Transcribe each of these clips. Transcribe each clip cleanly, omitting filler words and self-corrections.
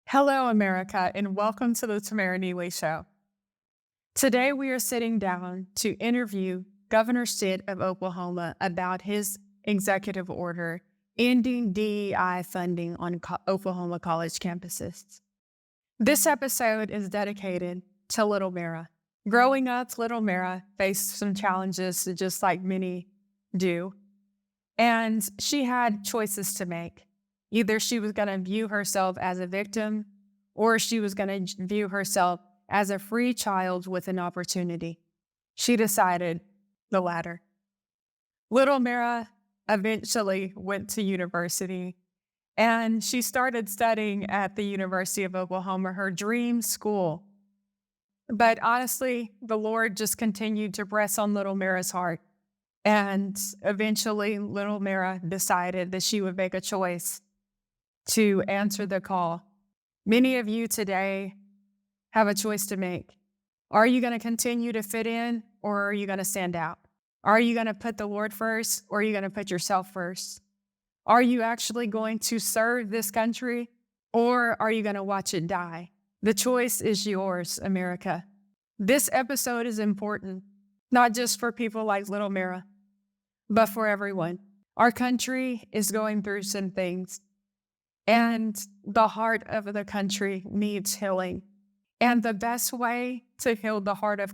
Hello, America, and welcome to the Tamera Nealy Show. Today, we are sitting down to interview Governor Stitt of Oklahoma about his executive order ending DEI funding on Oklahoma college campuses. This episode is dedicated to Little Mara. Growing up, Little Mara faced some challenges, just like many do, and she had choices to make. Either she was going to view herself as a victim, or she was going to view herself as a free child with an opportunity. She decided the latter. Little Mara eventually went to university, and she started studying at the University of Oklahoma, her dream school. But honestly, the Lord just continued to press on Little Mara's heart. And eventually, Little Mara decided that she would make a choice to answer the call. Many of you today have a choice to make. Are you going to continue to fit in, or are you going to stand out? Are you going to put the Lord first, or are you going to put yourself first? Are you actually going to serve this country, or are you going to watch it die? The choice is yours, America. This episode is important, not just for people like Little Mara, but for everyone. Our country is going through some things, and the heart of the country needs healing. And the best way to heal the heart of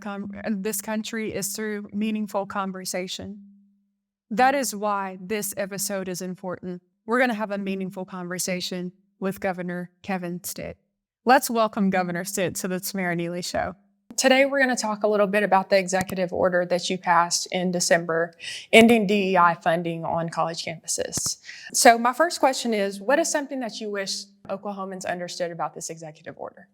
this country is through meaningful conversation. That is why this episode is important. We're going to have a meaningful conversation with Governor Kevin Stitt. Let's welcome Governor Stitt to the Tamera Nealy Show. Today, we're going to talk a little bit about the executive order that you passed in December, ending DEI funding on college campuses. So my first question is, what is something that you wish Oklahomans understood about this executive order?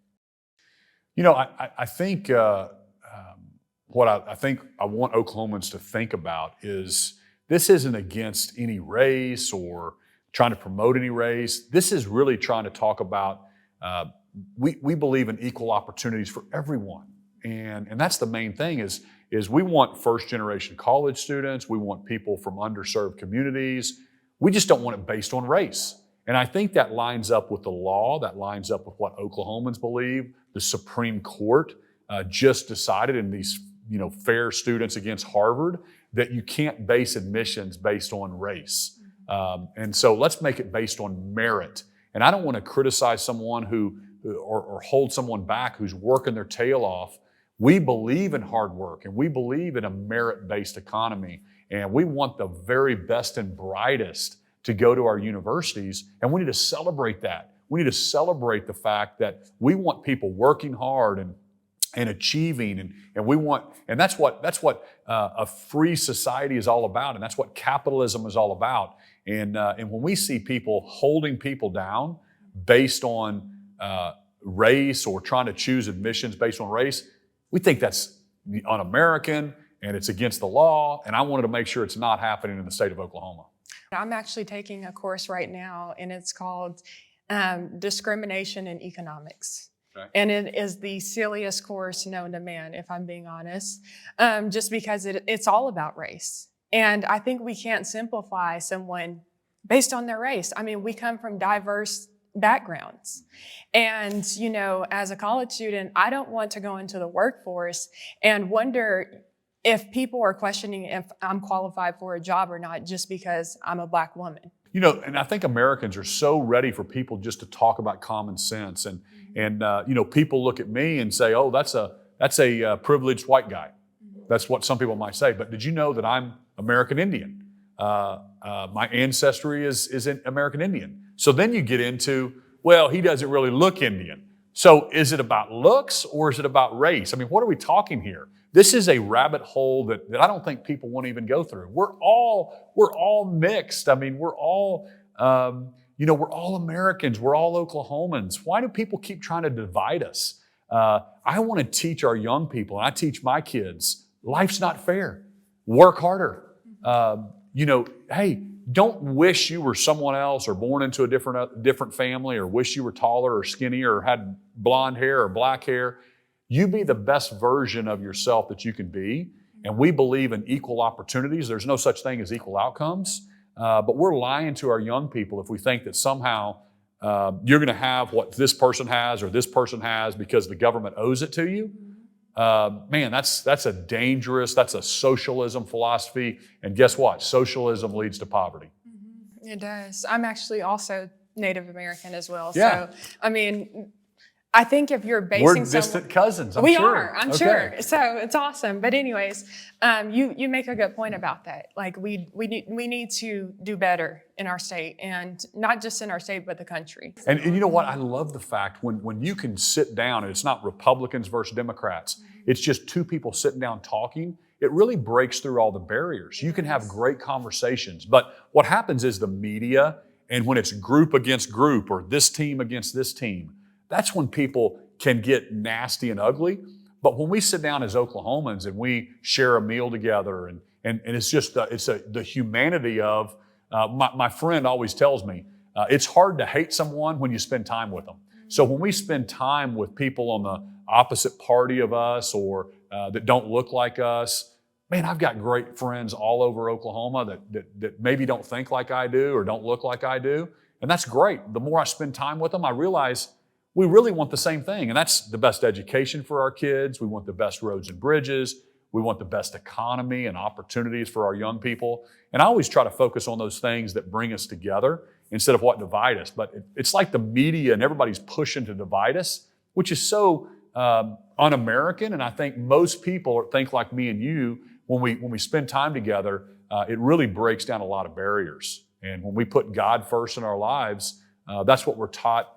You know, I think what I think I want Oklahomans to think about is this isn't against any race or trying to promote any race. This is really trying to talk about we believe in equal opportunities for everyone. And that's the main thing is we want first generation college students. We want people from underserved communities. We just don't want it based on race. And I think that lines up with the law, that lines up with what Oklahomans believe. The Supreme Court just decided in these, fair students against Harvard that you can't base admissions based on race. And so let's make it based on merit. And I don't want to criticize someone or hold someone back who's working their tail off. We believe in hard work, and we believe in a merit-based economy, and we want the very best and brightest to go to our universities, and we need to celebrate that. We need to celebrate the fact that we want people working hard and achieving, and that's what a free society is all about, and that's what capitalism is all about. And when we see people holding people down based on race or trying to choose admissions based on race, we think that's un-American and it's against the law, and I wanted to make sure it's not happening in the state of Oklahoma. I'm actually taking a course right now, and it's called Discrimination in Economics. Okay. And it is the silliest course known to man, if I'm being honest, just because it's all about race. And I think we can't simplify someone based on their race. I mean, we come from diverse backgrounds. And, as a college student, I don't want to go into the workforce and wonder if people are questioning if I'm qualified for a job or not just because I'm a Black woman. And I think Americans are so ready for people just to talk about common sense. And people look at me and say, oh, that's a privileged white guy. That's what some people might say. But did you know that I'm American Indian? My ancestry is American Indian. So then you get into, well, he doesn't really look Indian. So is it about looks or is it about race? I mean, what are we talking here? This is a rabbit hole that I don't think people want to even go through. We're all mixed. I mean, we're all Americans. We're all Oklahomans. Why do people keep trying to divide us? I want to teach our young people, and I teach my kids, life's not fair. Work harder. Hey, don't wish you were someone else or born into a different family or wish you were taller or skinnier or had blonde hair or black hair. You be the best version of yourself that you can be. And we believe in equal opportunities. There's no such thing as equal outcomes. But we're lying to our young people if we think that somehow you're going to have what this person has or this person has because the government owes it to you. Man, that's that's a socialism philosophy. And guess what? Socialism leads to poverty. It does. I'm actually also Native American as well. Yeah. So, I mean, I think if you're basing We're distant cousins, I'm sure. I'm sure. So it's awesome. But anyways, you make a good point about that. Like we need to do better in our state, and not just in our state, but the country. And you know what? I love the fact when you can sit down and it's not Republicans versus Democrats, it's just two people sitting down talking. It really breaks through all the barriers. You can have great conversations. But what happens is the media, and when it's group against group or this team against this team, that's when people can get nasty and ugly. But when we sit down as Oklahomans and we share a meal together, and it's just the humanity of my friend always tells me it's hard to hate someone when you spend time with them. So when we spend time with people on the opposite party of us or that don't look like us, man, I've got great friends all over Oklahoma that maybe don't think like I do or don't look like I do, and that's great. The more I spend time with them, I realize we really want the same thing, and that's the best education for our kids. We want the best roads and bridges. We want the best economy and opportunities for our young people. And I always try to focus on those things that bring us together instead of what divide us. But it's like the media and everybody's pushing to divide us, which is so un-American. And I think most people think like me and you, when we spend time together, it really breaks down a lot of barriers. And when we put God first in our lives, that's what we're taught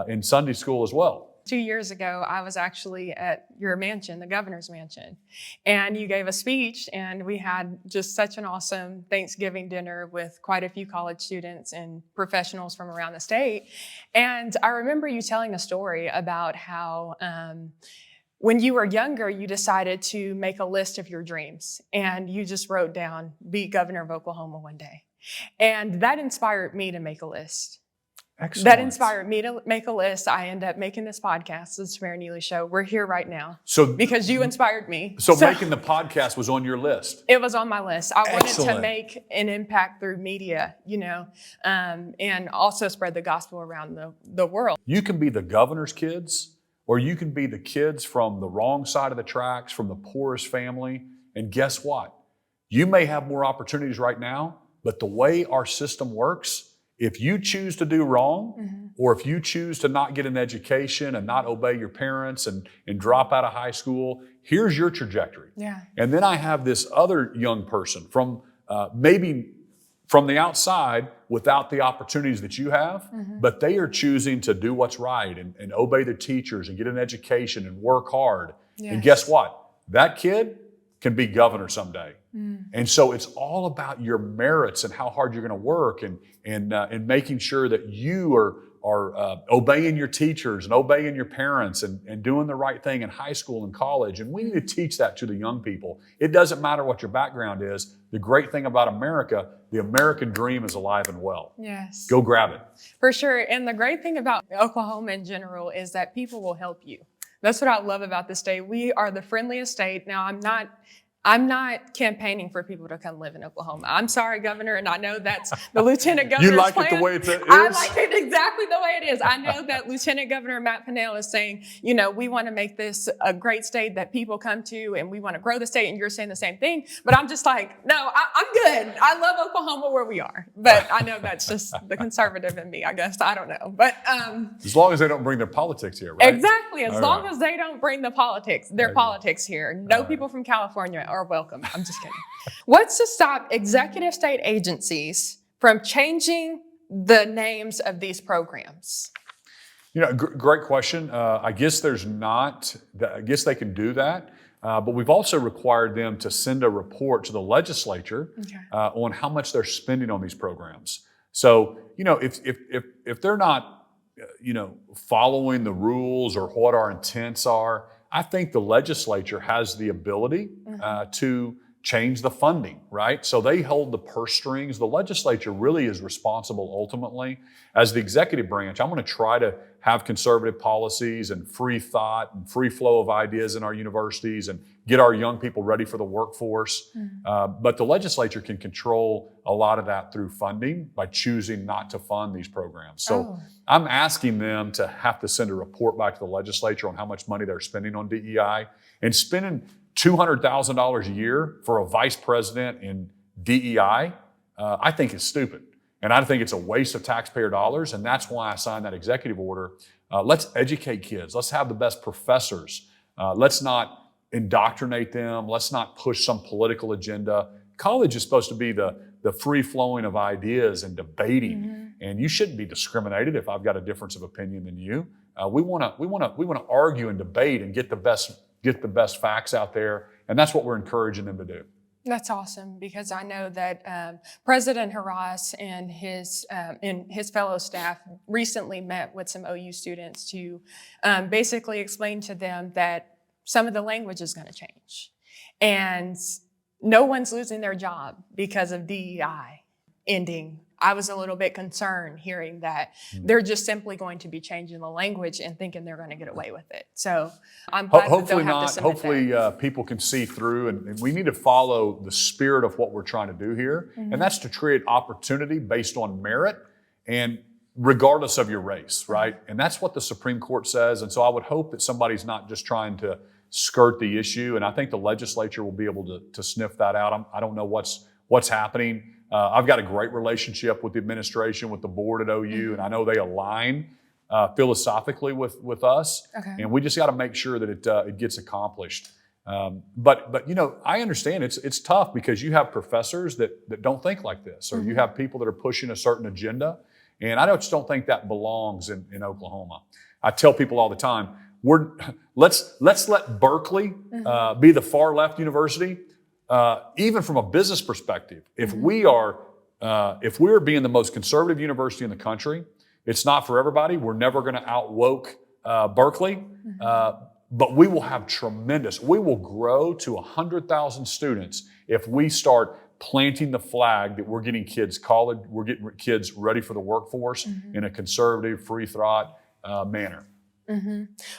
in Sunday school as well. 2 years ago, I was actually at your mansion, the governor's mansion, and you gave a speech, and we had just such an awesome Thanksgiving dinner with quite a few college students and professionals from around the state. And I remember you telling a story about how when you were younger, you decided to make a list of your dreams, and you just wrote down, be governor of Oklahoma one day. And that inspired me to make a list. Excellent. That inspired me to make a list. I ended up making this podcast, the Tamera Nealy Show. We're here right now because you inspired me. So making the podcast was on your list? It was on my list. I wanted Excellent. to make an impact through media, and also spread the gospel around the world. You can be the governor's kids, or you can be the kids from the wrong side of the tracks, from the poorest family. And guess what? You may have more opportunities right now, but the way our system works, if you choose to do wrong, or if you choose to not get an education and not obey your parents and drop out of high school, here's your trajectory. Yeah. And then I have this other young person from maybe from the outside without the opportunities that you have, but they are choosing to do what's right and obey the teachers and get an education and work hard. Yes. And guess what? That kid can be governor someday. And so it's all about your merits and how hard you're going to work and making sure that you are obeying your teachers and obeying your parents and doing the right thing in high school and college. And we need to teach that to the young people. It doesn't matter what your background is. The great thing about America, the American dream is alive and well. Yes. Go grab it. For sure. And the great thing about Oklahoma in general is that people will help you. That's what I love about this state. We are the friendliest state. Now, I'm not campaigning for people to come live in Oklahoma. I'm sorry, Governor, and I know that's the Lieutenant Governor's You like plan. it the way it is? I like it exactly the way it is. I know that Lieutenant Governor Matt Pinnell is saying, we want to make this a great state that people come to, and we want to grow the state, and you're saying the same thing. But I'm just like, no, I'm good. I love Oklahoma where we are. But I know that's just the conservative in me, I guess. I don't know. But as long as they don't bring their politics here, right? Exactly. As long as they don't bring their politics here. No people from California are welcome. I'm just kidding. What's to stop executive state agencies from changing the names of these programs? Great question. I guess there's not. I guess they can do that, but we've also required them to send a report to the legislature on how much they're spending on these programs. So, if they're not, following the rules or what our intents are, I think the legislature has the ability to change the funding, right? So they hold the purse strings. The legislature really is responsible ultimately. As the executive branch, I'm going to try to have conservative policies and free thought and free flow of ideas in our universities and get our young people ready for the workforce. But the legislature can control a lot of that through funding by choosing not to fund these programs. So I'm asking them to have to send a report back to the legislature on how much money they're spending on DEI, and spending $200,000 a year for a vice president in DEI, I think is stupid. And I think it's a waste of taxpayer dollars, and that's why I signed that executive order. Let's educate kids. Let's have the best professors. Let's not indoctrinate them. Let's not push some political agenda. College is supposed to be the free flowing of ideas and debating, and you shouldn't be discriminated if I've got a difference of opinion than you. We want to argue and debate and get the best facts out there, and that's what we're encouraging them to do. That's awesome, because I know that President Harras and his fellow staff recently met with some OU students to basically explain to them that some of the language is going to change. And no one's losing their job because of DEI ending. I was a little bit concerned hearing that they're just simply going to be changing the language and thinking they're going to get away with it. So I'm glad hopefully that they'll have to submit hopefully people can see through, and we need to follow the spirit of what we're trying to do here. And that's to create opportunity based on merit and regardless of your race, right? And that's what the Supreme Court says. And so I would hope that somebody's not just trying to skirt the issue. And I think the legislature will be able to sniff that out. I don't know what's happening. I've got a great relationship with the administration, with the board at OU, and I know they align philosophically with us. And we just got to make sure that it gets accomplished. But you know, I understand it's tough because you have professors that don't think like this, or you have people that are pushing a certain agenda, and I just don't think that belongs in Oklahoma. I tell people all the time, let's let Berkeley be the far left university. Even from a business perspective, if we're being the most conservative university in the country, it's not for everybody. We're never going to out-woke Berkeley, but we will have we will grow to 100,000 students if we start planting the flag that we're getting kids ready for the workforce in a conservative, free thought manner.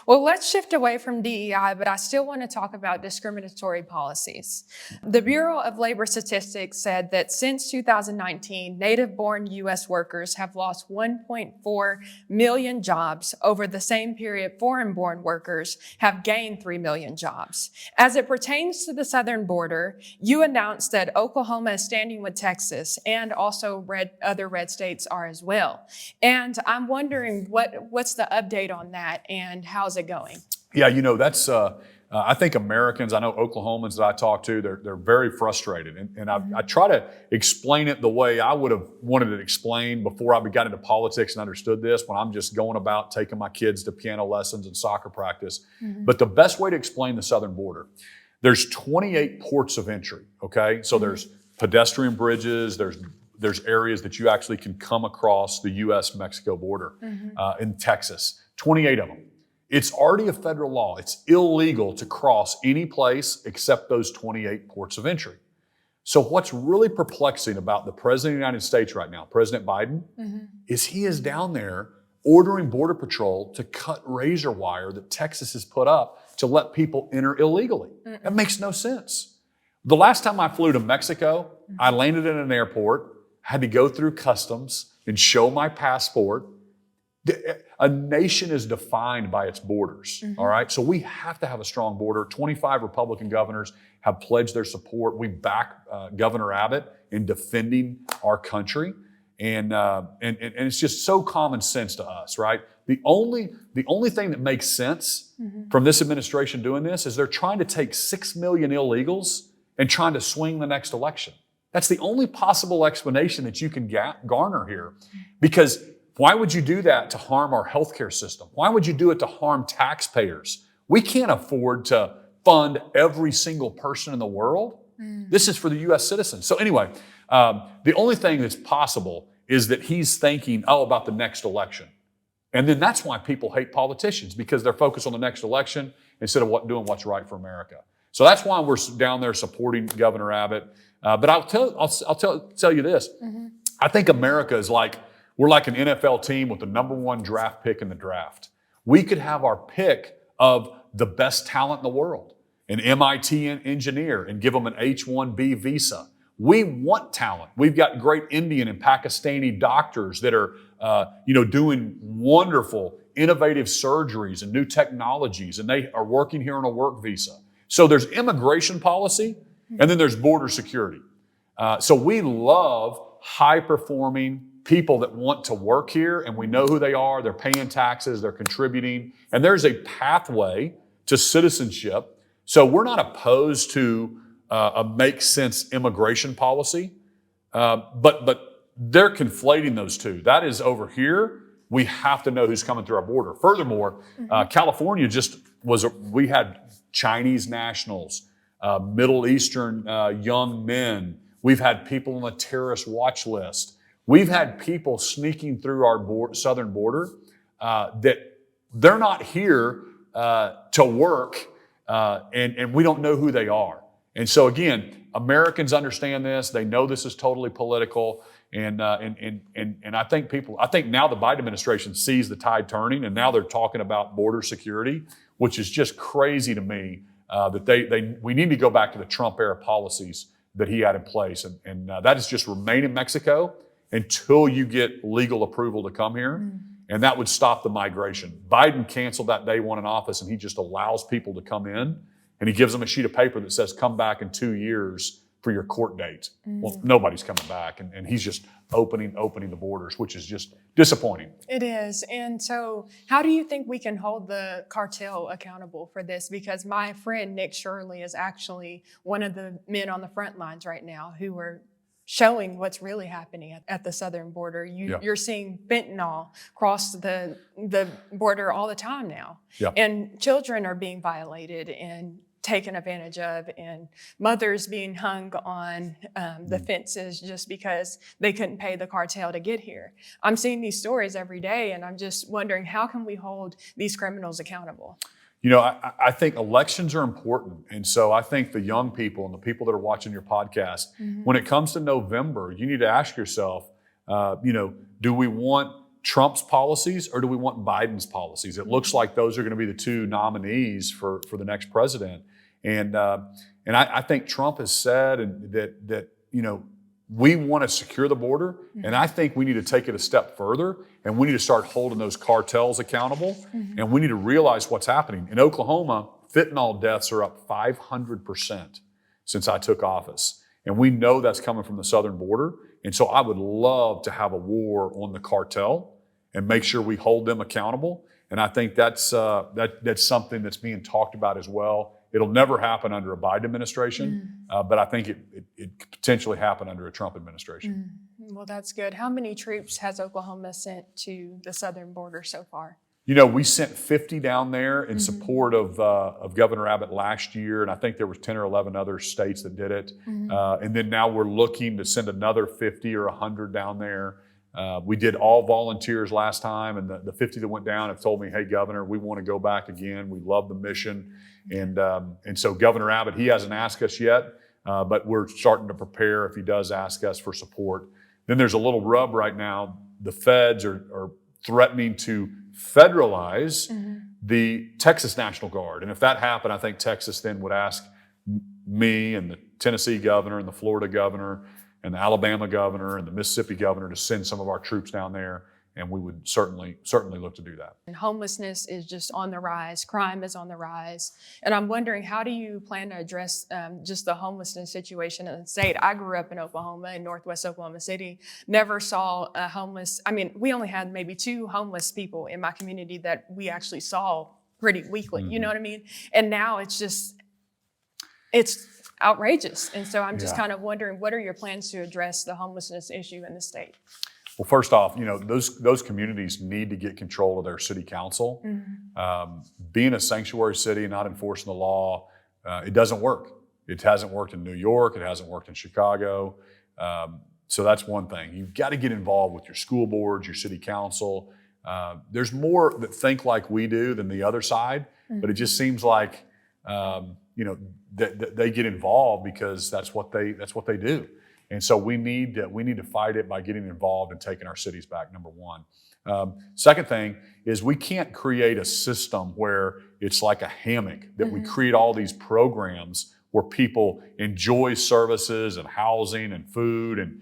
Well, let's shift away from DEI, but I still want to talk about discriminatory policies. The Bureau of Labor Statistics said that since 2019, native-born U.S. workers have lost 1.4 million jobs. Over the same period, foreign-born workers have gained 3 million jobs. As it pertains to the southern border, you announced that Oklahoma is standing with Texas, and also other red states are as well. And I'm wondering what's the update on that? And how's it going? Yeah, you know, that's, I think Americans, I know Oklahomans that I talk to, they're very frustrated. And I try to explain it the way I would have wanted it explained before I got into politics and understood this, when I'm just going about taking my kids to piano lessons and soccer practice. But the best way to explain the southern border, there's 28 ports of entry, okay? So there's pedestrian bridges, there's areas that you actually can come across the U.S.-Mexico border in Texas. 28 of them. It's already a federal law. It's illegal to cross any place except those 28 ports of entry. So what's really perplexing about the President of the United States right now, President Biden, is he is down there ordering Border Patrol to cut razor wire that Texas has put up to let people enter illegally. That makes no sense. The last time I flew to Mexico, I landed in an airport, had to go through customs and show my passport. A nation is defined by its borders, all right? So we have to have a strong border. 25 Republican governors have pledged their support. We back Governor Abbott in defending our country. And it's just so common sense to us, right? The only thing that makes sense from this administration doing this is they're trying to take 6 million illegals and trying to swing the next election. That's the only possible explanation that you can garner here. Because why would you do that to harm our healthcare system? Why would you do it to harm taxpayers? We can't afford to fund every single person in the world. This is for the U.S. citizens. So anyway, the only thing that's possible is that he's thinking, about the next election. And then that's why people hate politicians, because they're focused on the next election instead of doing what's right for America. So that's why we're down there supporting Governor Abbott. But I'll tell you this. I think America is we're like an NFL team with the #1 draft pick in the draft. We could have our pick of the best talent in the world, an MIT engineer, and give them an H-1B visa. We want talent. We've got great Indian and Pakistani doctors that are, doing wonderful, innovative surgeries and new technologies, and they are working here on a work visa. So there's immigration policy, and then there's border security. So we love high-performing people that want to work here, and we know who they are. They're paying taxes, they're contributing, and there's a pathway to citizenship. So we're not opposed to a make sense immigration policy, but they're conflating those two. That is over here. We have to know who's coming through our border. Furthermore, California we had Chinese nationals, Middle Eastern young men. We've had people on the terrorist watch list. We've had people sneaking through our southern border that they're not here to work, and we don't know who they are. And so again, Americans understand this. They know this is totally political, and I think now the Biden administration sees the tide turning, and now they're talking about border security, which is just crazy to me. That we need to go back to the Trump era policies that he had in place, and that is just remain in Mexico until you get legal approval to come here, and that would stop the migration. Biden canceled that day one in office, and he just allows people to come in, and he gives them a sheet of paper that says, come back in 2 years for your court date. Well, nobody's coming back, and he's just opening the borders, which is just disappointing. It is. And so how do you think we can hold the cartel accountable for this? Because my friend Nick Shirley is actually one of the men on the front lines right now who are showing what's really happening at the southern border. You're seeing fentanyl cross the border all the time now. Yeah. And children are being violated and taken advantage of, and mothers being hung on the fences just because they couldn't pay the cartel to get here. I'm seeing these stories every day, and I'm just wondering, how can we hold these criminals accountable? I think elections are important. And so I think the young people and the people that are watching your podcast, when it comes to November, you need to ask yourself, do we want Trump's policies or do we want Biden's policies? It looks like those are going to be the two nominees for the next president. And I think Trump has said that we want to secure the border, and I think we need to take it a step further, and we need to start holding those cartels accountable, and we need to realize what's happening. In Oklahoma, fentanyl deaths are up 500% since I took office, and we know that's coming from the southern border, and so I would love to have a war on the cartel and make sure we hold them accountable, and I think that's something that's being talked about as well. It'll never happen under a Biden administration, but I think it could potentially happen under a Trump administration. Well, that's good. How many troops has Oklahoma sent to the southern border so far? We sent 50 down there in support of Governor Abbott last year, and I think there was 10 or 11 other states that did it. And then now we're looking to send another 50 or 100 down there. We did all volunteers last time, and the 50 that went down have told me, hey, Governor, we want to go back again. We love the mission. And so Governor Abbott, he hasn't asked us yet, but we're starting to prepare if he does ask us for support. Then there's a little rub right now. The feds are threatening to federalize the Texas National Guard. And if that happened, I think Texas then would ask me and the Tennessee governor and the Florida governor and the Alabama governor and the Mississippi governor to send some of our troops down there. And we would certainly look to do that. And homelessness is just on the rise. Crime is on the rise. And I'm wondering, how do you plan to address just the homelessness situation in the state? I grew up in Oklahoma, in Northwest Oklahoma City, never saw a homeless. We only had maybe 2 homeless people in my community that we actually saw pretty weekly. You know what I mean? And now it's outrageous. And so I'm just kind of wondering, what are your plans to address the homelessness issue in the state? Well, first off, those communities need to get control of their city council. Being a sanctuary city and not enforcing the law, it doesn't work. It hasn't worked in New York. It hasn't worked in Chicago. So that's one thing. You've got to get involved with your school boards, your city council. There's more that think like we do than the other side, but it just seems like they get involved because that's what they do. And so we need to fight it by getting involved and taking our cities back, number one. Second thing is we can't create a system where it's like a hammock, that we create all these programs where people enjoy services and housing and food, and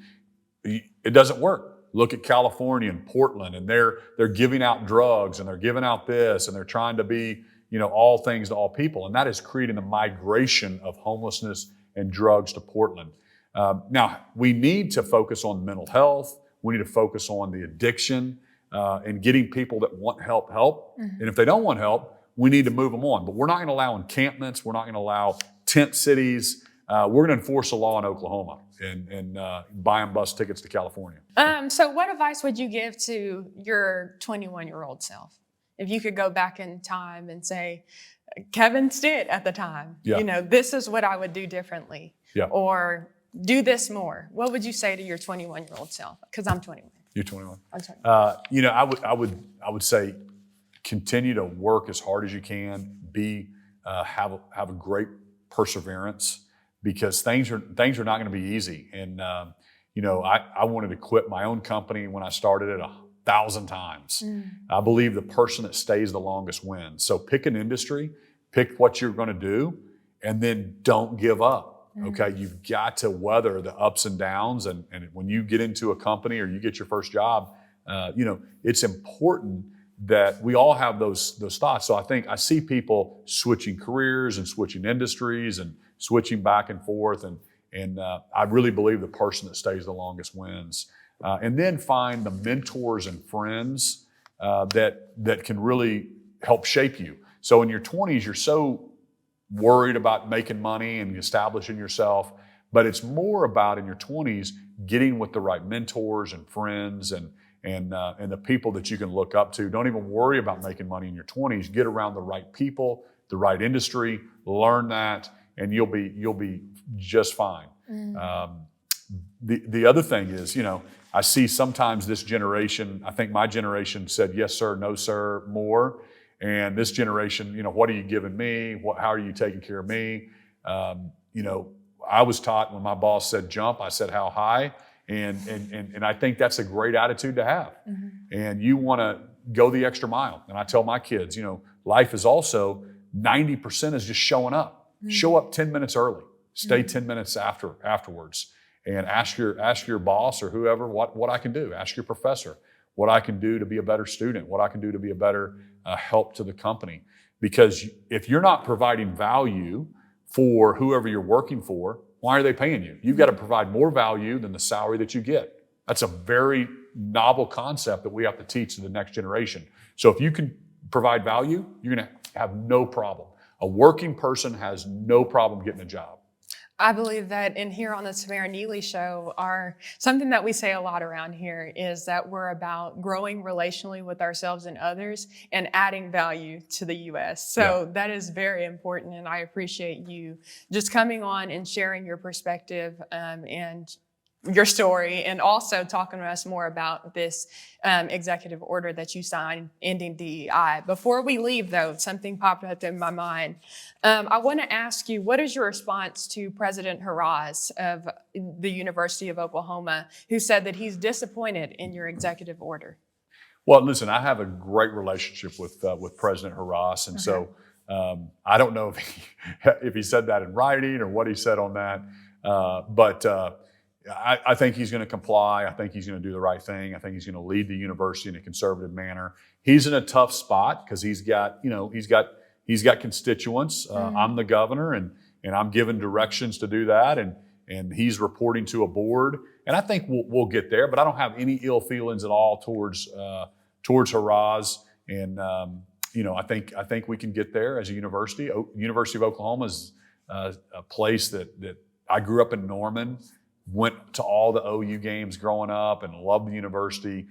it doesn't work. Look at California and Portland, and they're giving out drugs and they're giving out this, and they're trying to be, all things to all people. And that is creating a migration of homelessness and drugs to Portland. Now, we need to focus on mental health. We need to focus on the addiction and getting people that want help. And if they don't want help, we need to move them on. But we're not going to allow encampments. We're not going to allow tent cities. We're going to enforce the law in Oklahoma and buy them bus tickets to California. So what advice would you give to your 21-year-old self? If you could go back in time and say, Kevin Stitt at the time, this is what I would do differently, or do this more. What would you say to your 21-year-old self? Because I'm 21. You're 21. I'm 21. I would say continue to work as hard as you can. Have a great perseverance, because things are not going to be easy. And I wanted to quit my own company when I started it 1,000 times. I believe the person that stays the longest wins. So pick an industry, pick what you're going to do, and then don't give up. Okay, you've got to weather the ups and downs. And when you get into a company or you get your first job, it's important that we all have those thoughts. So I see people switching careers and switching industries and switching back and forth. And I really believe the person that stays the longest wins. And then find the mentors and friends that can really help shape you. So in your 20s, you're so worried about making money and establishing yourself, but it's more about in your 20s getting with the right mentors and friends and the people that you can look up to. Don't even worry about making money in your 20s. Get around the right people, the right industry, learn that, and you'll be just fine. The other thing is, I see sometimes this generation, I think my generation said, yes, sir, no, sir, more. And this generation, what are you giving me? How are you taking care of me? I was taught when my boss said jump, I said how high. And I think that's a great attitude to have. And you want to go the extra mile. And I tell my kids, life is also 90% is just showing up. Show up 10 minutes early. Stay 10 minutes afterwards. And ask your boss or whoever what I can do. Ask your professor what I can do to be a better student, what I can do to be a better help to the company. Because if you're not providing value for whoever you're working for, why are they paying you? You've got to provide more value than the salary that you get. That's a very novel concept that we have to teach to the next generation. So if you can provide value, you're going to have no problem. A working person has no problem getting a job. I believe that in here on the Tamera Nealy Show, something that we say a lot around here is that we're about growing relationally with ourselves and others and adding value to the U.S. So that is very important, and I appreciate you just coming on and sharing your perspective and your story, and also talking to us more about this executive order that you signed ending DEI. Before we leave, though, something popped up in my mind. I want to ask you, what is your response to President Harraz of the University of Oklahoma, who said that he's disappointed in your executive order? Well, listen, I have a great relationship with President Harraz, and so I don't know if he said that in writing or what he said on that, but I think he's going to comply. I think he's going to do the right thing. I think he's going to lead the university in a conservative manner. He's in a tough spot because he's got constituents. I'm the governor, and I'm given directions to do that, and he's reporting to a board. And I think we'll get there. But I don't have any ill feelings at all towards Harraz. And I think we can get there as a university. University of Oklahoma is a place that I grew up in Norman. Went to all the OU games growing up and loved the university.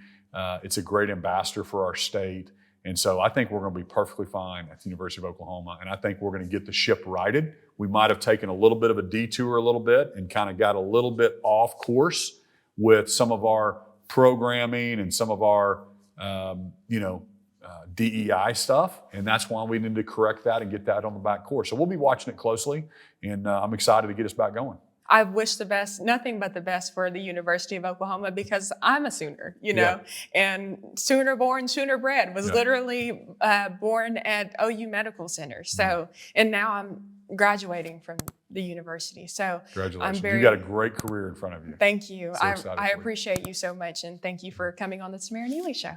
It's a great ambassador for our state. And so I think we're going to be perfectly fine at the University of Oklahoma. And I think we're going to get the ship righted. We might have taken a little bit of a detour a little bit and kind of got a little bit off course with some of our programming and some of our, DEI stuff, and that's why we need to correct that and get that on the back course. So we'll be watching it closely, and I'm excited to get us back going. I wish the best, nothing but the best for the University of Oklahoma, because I'm a Sooner, you know, and Sooner born, Sooner bred, was literally born at OU Medical Center. So, and now I'm graduating from the university. So Congratulations. You got a great career in front of you. Thank you. So I appreciate you so much, and thank you for coming on the Tamera Nealy Show.